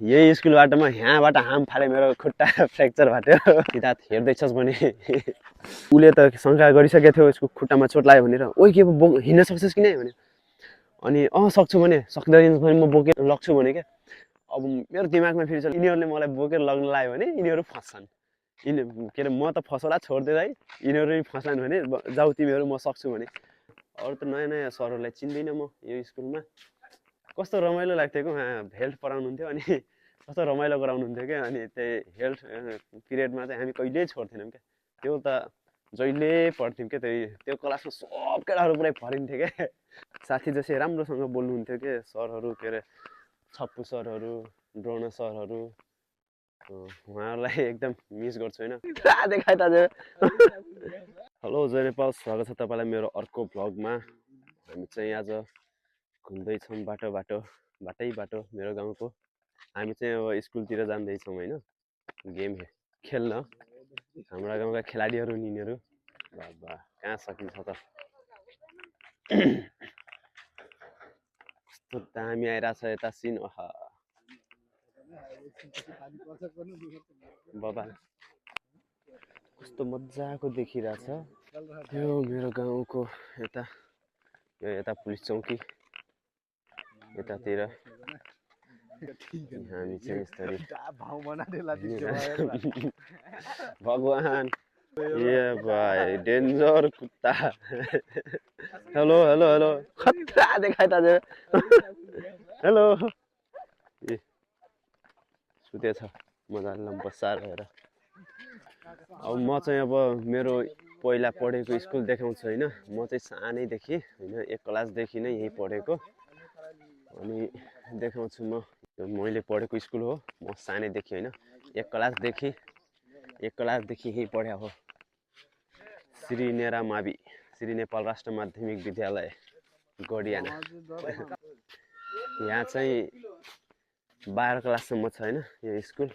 यही स्कुलबाट म यहाँबाट हाम फाले मेरो खुट्टा फ्र्याक्चर भयो सिधा हेर्दैछस् भने उसले त शङ्का गरिसकेको थियो यसको खुट्टामा चोट लाग्यो भनेर ओइ के हिँड्न सक्छस् कि नै भने अनि सक्छु भने सक्दैन भने म बोकेर लग्छु भने क्या अब मेरो दिमागमा फेरि छ यिनीहरूले मलाई बोकेर लग्न लाग्यो भने यिनीहरू फस्छन् के अरे म त फसौला छोडिदिँदा है यिनीहरू फस्छन् भने जाऊ तिमीहरू म सक्छु भने अरू त नयाँ नयाँ सरहरूलाई चिन्दिनँ म यो स्कुलमा कस्तो रमाइलो लाग्थ्यो कि हेल्थ पढाउनुहुन्थ्यो अनि कस्तो रमाइलो गराउनुहुन्थ्यो क्या अनि त्यही हेल्थ पिरियडमा चाहिँ हामी कहिल्यै छोड्थेनौँ क्या त्यो त जहिले पढ्थ्यौँ क्या त्यो क्लासमा सब केटाहरू पुरै भरिन्थ्यो क्या साथी जस्तै राम्रोसँग बोल्नुहुन्थ्यो के सरहरू के अरे छप्पु सरहरू द्रोण सरहरू उहाँहरूलाई एकदम मिस गर्छु होइन हेलो जय नेपाल स्वागत छ तपाईँलाई मेरो अर्को भ्लगमा हामी चाहिँ आज घुम्दैछौँ बाटो मेरो गाउँको हामी चाहिँ अब स्कुलतिर जाँदैछौँ होइन गेम खेल्न हाम्रा गाउँका खेलाडीहरू यिनीहरू बाबा कहाँ सकिन्छ त कस्तो दामी आइरहेछ यता सिन बाबा कस्तो मजाको देखिरहेछ यो मेरो गाउँको यता पुलिस चौकी यतातिर हामी चाहिँ यसरी भगवान ये भाइ डेन्जर कुत्ता हेलो हेलो हेलो खतरा देखाइता हेलो ए सुतेछ मजाले बसाएर हेर अब म चाहिँ अब मेरो पहिला पढेको स्कुल देखाउँछु होइन म चाहिँ सानैदेखि होइन 1 क्लासदेखि नै यहीँ पढेको अनि देखाउँछु म मैले पढेको स्कुल हो म सानैदेखि होइन 1 क्लासदेखि यहीँ पढे हो श्री नेरा मावि श्री नेपाल राष्ट्र माध्यमिक विद्यालय गडियाना यहाँ चाहिँ 12 क्लाससम्म छ होइन यो स्कुल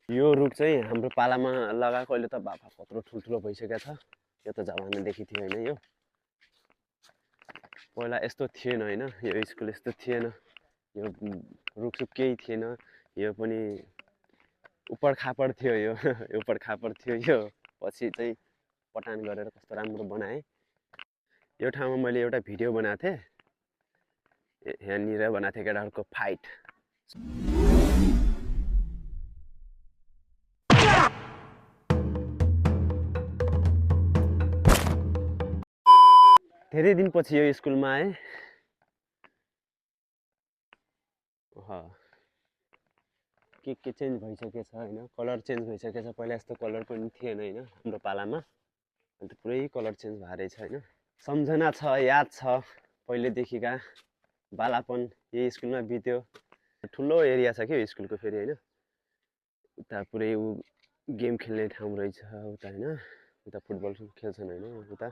यो रुख चाहिँ हाम्रो पालामा लगाएको अहिले त बाबा कत्रो ठुल्ठुलो भइसकेको छ यो त जमानादेखि थियो होइन यो पहिला यस्तो थिएन होइन यो स्कुल यस्तो थिएन यो रुखसुख केही थिएन यो पनि उपर खापर थियो यो यो पछि चाहिँ पटान गरेर कस्तो राम्रो बनाएँ यो ठाउँमा मैले एउटा भिडियो बनाएको थिएँ यहाँनिर बनाएको थिएँ केटाहरूको फाइट धेरै दिनपछि यो स्कुलमा आएँ के चेन्ज भइसकेको छ होइन कलर चेन्ज भइसकेको छ पहिला यस्तो कलर पनि थिएन होइन हाम्रो पालामा अन्त पुरै कलर चेन्ज भएर छ होइन सम्झना छ याद छ पहिलेदेखिका बालापन यही स्कुलमा बित्यो ठुलो एरिया छ क्या स्कुलको फेरि होइन उता पुरै गेम खेल्ने ठाउँ रहेछ उता होइन उता फुटबल खेल्छन् होइन उता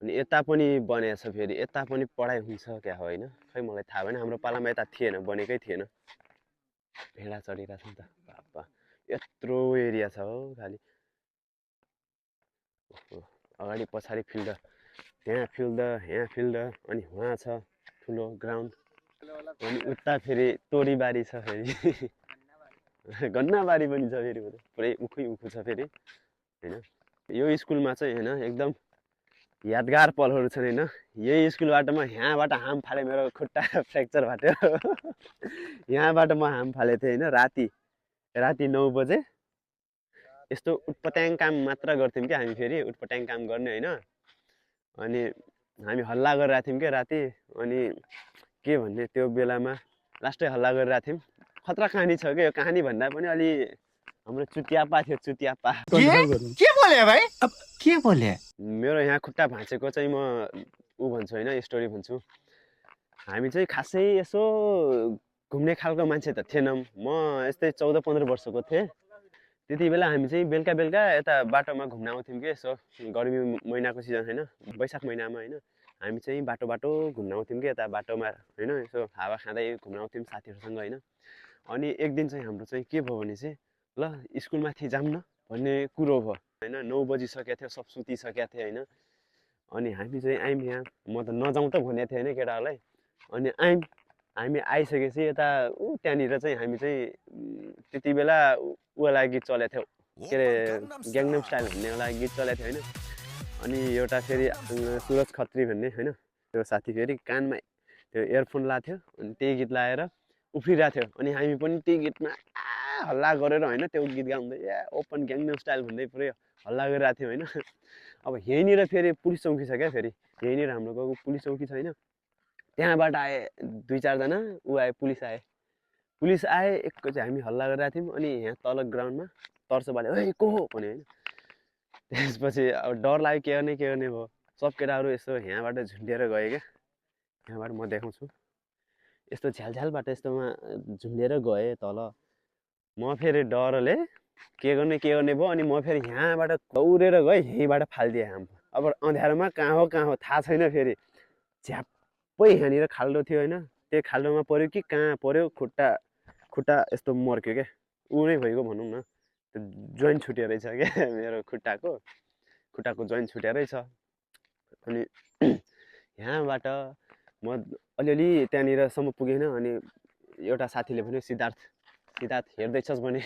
अनि यता पनि बनेको छ फेरि यता पनि पढाइ हुन्छ क्या होइन खै मलाई थाहा भएन हाम्रो पालामा यता थिएन बनेकै थिएन भेडा चढिरहेको छ नि त बाबा यत्रो एरिया छ हो खालि अगाडि पछाडि फिल्ड यहाँ फिल्ड अनि वहाँ छ ठुलो ग्राउन्ड अनि उता फेरि तोरीबारी छ फेरि गन्नाबारी पनि छ फेरि पुरै उखु छ फेरि होइन यो स्कुलमा चाहिँ होइन एकदम यादगार पलहरू छन् होइन यही स्कुलबाट म यहाँबाट हाम फाले मेरो खुट्टा फ्र्याक्चर भयो यहाँबाट म हाम फालेको थिएँ होइन राति 9 बजे यस्तो उटपट्याङ काम मात्र गर्थ्यौँ क्या हामी फेरि उटपट्याङ काम गर्ने होइन अनि हामी हल्ला गरिरहेको थियौँ क्या राति अनि के भन्ने त्यो बेलामा लास्टै हल्ला गरिरहेको थियौँ खतरा कहानी छ क्या यो कहानी भन्दा पनि अलि हाम्रो चुतियापा थियो चुतियापा के बोले भाइ अब के बोले मेरो यहाँ खुट्टा भाँचेको चाहिँ म भन्छु होइन स्टोरी भन्छु हामी चाहिँ खासै यसो घुम्ने खालको मान्छे त थिएनौँ म यस्तै 14-15 वर्षको थिएँ त्यति बेला हामी चाहिँ बेलुका यता बाटोमा घुम्न आउँथ्यौँ कि यसो गर्मी महिनाको सिजन होइन वैशाख महिनामा होइन हामी चाहिँ बाटो घुम्न आउँथ्यौँ कि यता बाटोमा होइन यसो हावा खाँदै घुम्न आउँथ्यौँ साथीहरूसँग होइन अनि एक दिन चाहिँ हाम्रो चाहिँ के भयो भने चाहिँ ल स्कुलमाथि जाऊँ न भन्ने कुरो भयो होइन 9 बजिसकेको थियो सब सुतिसकेको थियो होइन अनि हामी चाहिँ आयौँ यहाँ म त नजाउँ त भनेको थिएँ होइन केटाहरूलाई अनि आयौँ हामी आइसकेपछि यता त्यहाँनिर चाहिँ हामी चाहिँ त्यति बेला उलाई गीत चलेको थियो के अरे ग्याङनम स्टाइल भन्ने एउटा गीत चलेको थियो होइन अनि एउटा फेरि सुरज खत्री भन्ने होइन त्यो साथी फेरि कानमा त्यो इयरफोन लाएको थियो अनि त्यही गीत लाएर उफ्रिरहेको थियो अनि हामी पनि त्यही गीतमा हल्ला गरेर होइन त्यो गीत गाउँदै ओपन ग्याङनम स्टाइल भन्दै पुरै हल्ला गरिरहेको थियो होइन अब यहीँनिर फेरि पुलिस चौकी छ क्या फेरि यहीँनिर हाम्रो गाउँको पुलिस चौकी छ होइन त्यहाँबाट आए 2-4 जना ऊ आए पुलिस आए एकैचोटि हामी हल्ला गरिरहेको थियौँ अनि यहाँ तल ग्राउन्डमा तर्स बाले ओइ को हो भन्यो होइन त्यसपछि अब डर लाग्यो के गर्ने भयो सब केटाहरू यस्तो यहाँबाट झुन्डिएर गयो क्या यहाँबाट म देखाउँछु यस्तो झ्यालझ्यालबाट यस्तोमा झुन्डिएर गएँ तल म फेरि डरले के गर्ने भयो अनि म फेरि यहाँबाट दौडेर गएँ यहीँबाट फालिदिएँ हाम अब अँध्यारोमा कहाँ हो थाहा छैन फेरि झ्याप्पै यहाँनिर खाल्डो थियो होइन त्यो खाल्डोमा पऱ्यो कि कहाँ पऱ्यो खुट्टा यस्तो मर्क्यो क्या ऊ नै भइगयो भनौँ न त्यो जोइन्ट छुट्यो रहेछ क्या मेरो खुट्टाको जोइन्ट छुट्यो रहेछ अनि यहाँबाट म अलिअलि त्यहाँनिरसम्म पुगेन अनि एउटा साथीले भन्यो सिद्धार्थ हेर्दैछस् भने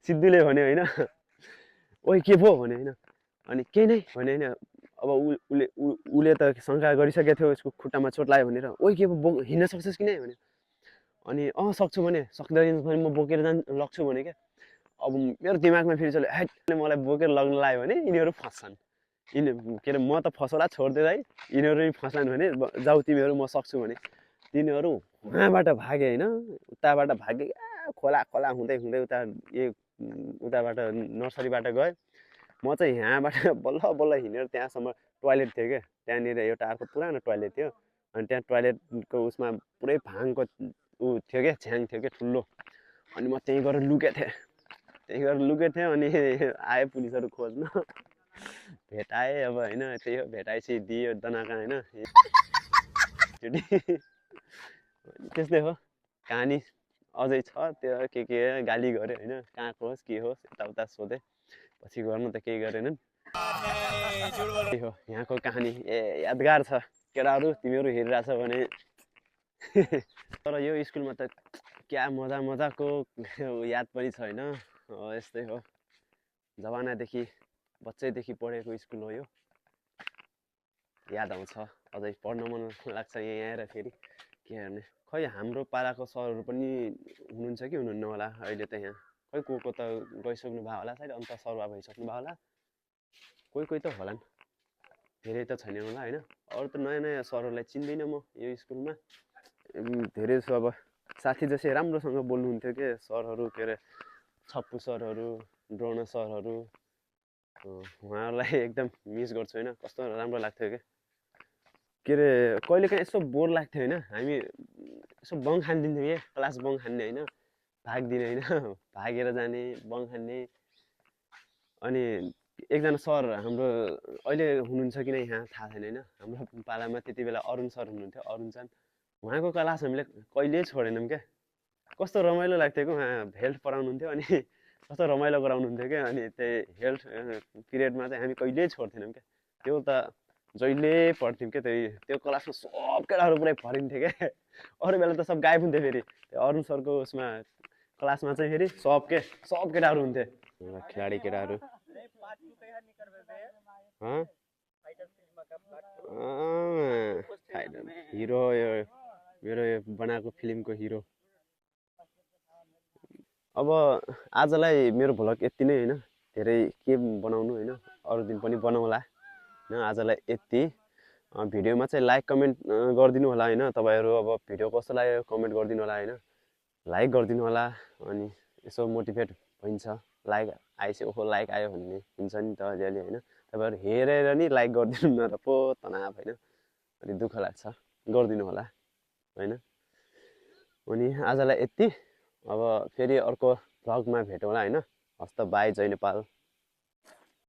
सिद्धुले भन्यो होइन ओइ के पो भन्यो होइन अनि केही नै भन्यो होइन अब उसले त शङ्का गरिसकेको थियो यसको खुट्टामा चोट लाग्यो भनेर ओइ के पो हिँड्न सक्छस् कि नै भन्यो अनि सक्छु भने सक्दैन भने म बोकेर लग्छु भने क्या अब मेरो दिमागमा फेरि चल्यो हेटले मलाई बोकेर लग्न लाग्यो भने यिनीहरू फस्छन् के अरे म त फसौला छोडिदिएर है यिनीहरू पनि फस्छन् भने जाऊ तिमीहरू म सक्छु भने तिनीहरू उहाँबाट भागे होइन उताबाट भागे खोला हुँदै उता उताबाट नर्सरीबाट गए म चाहिँ यहाँबाट बल्ल हिँडेर त्यहाँसम्म टोइलेट थियो क्या त्यहाँनिर एउटा अर्को पुरानो टोइलेट थियो अनि त्यहाँ टोइलेटको उसमा पुरै भाङको ऊ थियो क्या छ्याङ थियो क्या ठुलो अनि म त्यहीँ गएर लुकेको थिएँ अनि आयो पुलिसहरू खोज्न भेटाएँ अब होइन त्यही हो भेटाएपछि दियो दनाका होइन त्यस्तै हो कहानी अझै छ त्यो के गाली गऱ्यो होइन कहाँको होस् के होस् यताउता सोधेँ पछि गर्नु त केही गरेनन् त्यही हो यहाँको कहानी यादगार छ केटाहरू तिमीहरू हेरिरहेछ भने तर यो स्कुलमा त क्या मजाको याद पनि छ होइन यस्तै हो जमानादेखि बच्चैदेखि पढेको स्कुल हो यो याद आउँछ अझै पढ्न मन लाग्छ यहाँ आएर फेरि के गर्ने खै हाम्रो पालाको सरहरू पनि हुनुहुन्छ कि हुनुहुन्न होला अहिले त यहाँ खै को त गइसक्नु भएको होला सायद अन्त सरुवा भइसक्नु भएको होला कोही त होलान् धेरै त छैन होला होइन अरू त नयाँ सरहरूलाई चिन्दिनँ म यो स्कुलमा धेरै जसो अब साथी जसै राम्रोसँग बोल्नुहुन्थ्यो के सरहरू के अरे छप्पु सरहरू द्रोण सरहरू उहाँहरूलाई एकदम मिस गर्छु होइन कस्तो राम्रो लाग्थ्यो के अरे कहिलेकाहीँ यसो बोर लाग्थ्यो होइन हामी यसो बङ खानिदिन्थ्यौँ कि क्लास बङ खान्ने होइन भाग्दिने होइन भागेर जाने बङ खान्ने अनि एकजना सर हाम्रो अहिले हुनुहुन्छ कि नै यहाँ थाहा छैन होइन हाम्रो पालामा त्यति बेला अरुण सर हुनुहुन्थ्यो अरुण चान उहाँको क्लास हामीले कहिल्यै छोडेनौँ क्या कस्तो रमाइलो लाग्थ्यो कि उहाँ हेल्थ पढाउनुहुन्थ्यो अनि कस्तो रमाइलो गराउनुहुन्थ्यो क्या अनि त्यही हेल्थ पिरियडमा चाहिँ हामी कहिल्यै छोड्थेनौँ क्या त्यो त जहिले पढ्थ्यौँ क्या त्यो क्लासमा सब केटाहरू पुरै भरिन्थ्यो क्या अरू बेला त सब गायब हुन्थ्यो फेरि त्यो अरुण सरको उसमा क्लासमा चाहिँ फेरि सब केटाहरू हुन्थे खेलाडी केटाहरू हिरो यो मेरो यो बनाएको फिल्मको हिरो अब आजलाई मेरो भ्लग यति नै होइन धेरै के बनाउनु होइन अरू दिन पनि बनाउँला होइन आजलाई यति भिडियोमा चाहिँ लाइक कमेन्ट गरिदिनु होला होइन तपाईँहरू अब भिडियो कस्तो लाग्यो कमेन्ट गरिदिनु होला होइन लाइक गरिदिनु होला अनि यसो मोटिभेट भइन्छ लाइक आएपछि ओहो लाइक आयो भन्ने हुन्छ नि त अलिअलि होइन तपाईँहरू हेरेर नि लाइक गरिदिनु न त पो तनाव होइन अनि दुःख लाग्छ गरिदिनु होला होइन अनि आजलाई यति अब फेरि अर्को भ्लगमा भेटौँला होइन हस्त बाई जय नेपाल।